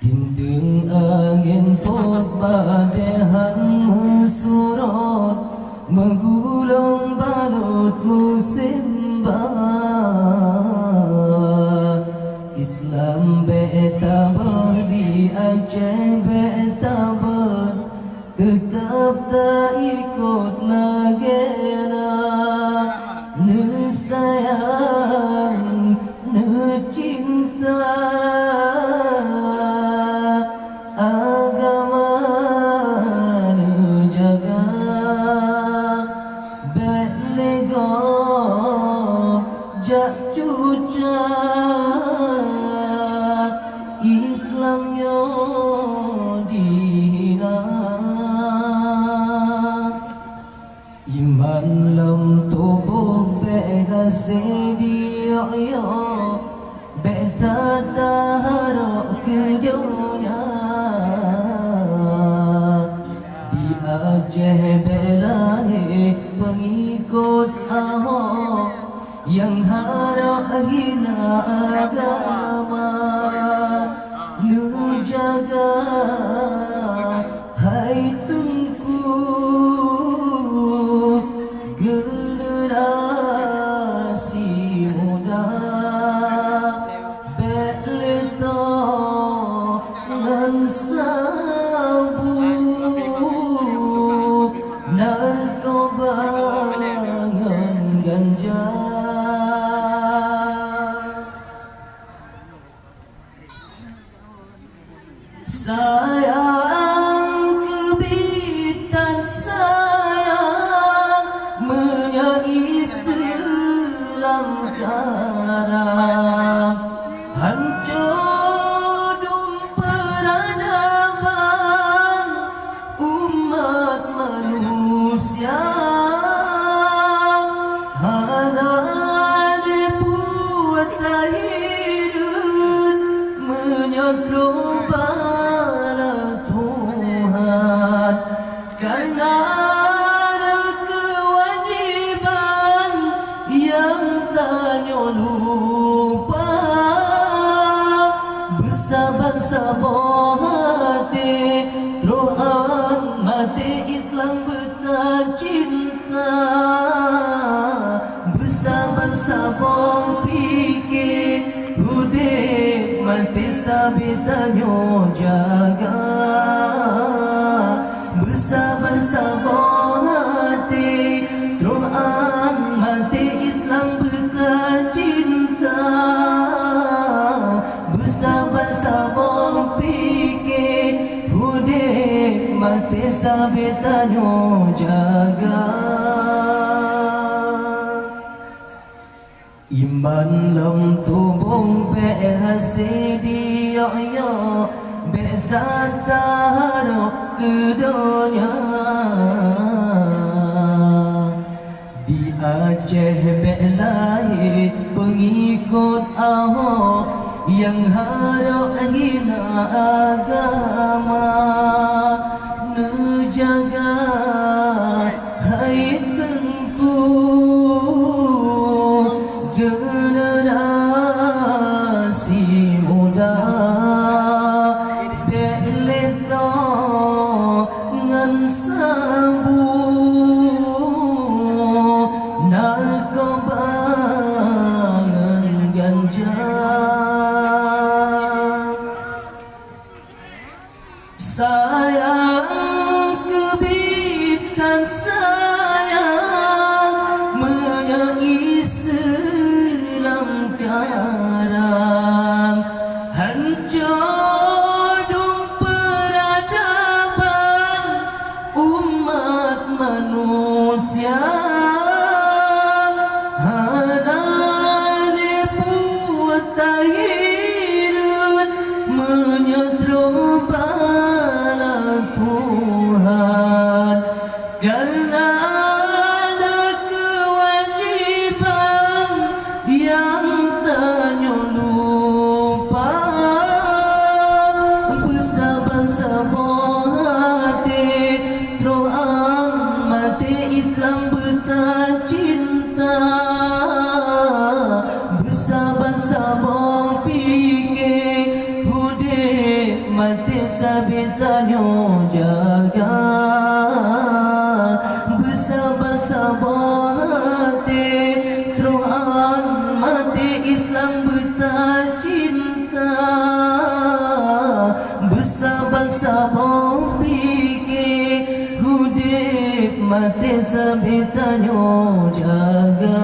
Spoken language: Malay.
Tinting angin pot badehan mesurot, menggulung balut musim bah. Islam be'tabar di Aceh be'tabar, tetap tak ikut lagena. Ne sayang, ne cinta, agama ne jaga, be'lego jak cuca, Islam yo dihina. Iman lam tubuh behasi dia betadahar ke dunia. Di Aceh belahi pengikut Ahok yang harap hina agama. Nu jaga hai tengku generasi muda, be'leto ngan sabu narkoba ngan ganja. Sayang kebitan sayang menyai Islam karam, hancur peradaban umat manusia. Hana dibuat tahirun menyokong karena ada kewajiban yang tak lupa. Bersabar-sabar hati, Tuhan mati Islam bercinta. Bersabar-sabar fikir, Hudib mati sabitanyo jaga. Bersabar-sabar hati, Tuhan mati Islam bercinta. Bersabar-sabar fikir, Hudib mati sabitanyo jaga. Iman lam tubuh behasi dia betadahar ke dunia. Di Aceh belahi pengikut Ahok yang harap hina agama. Ne jaga hai tengku generasi muda, be'leto ngan sabu narkoba ngan ganja. Sayang kebitan sayang menyai Islam karam, hancur peradaban umat manusia. Hana dibuat tahirun menyodro bala Tuhan karena ada kewajiban yang tak lupa. mati sabitanyo jaga bersabar-sabar hati Tuhan mati Islam bercinta bersabar-sabar fikir hudib mati sabitanyo jaga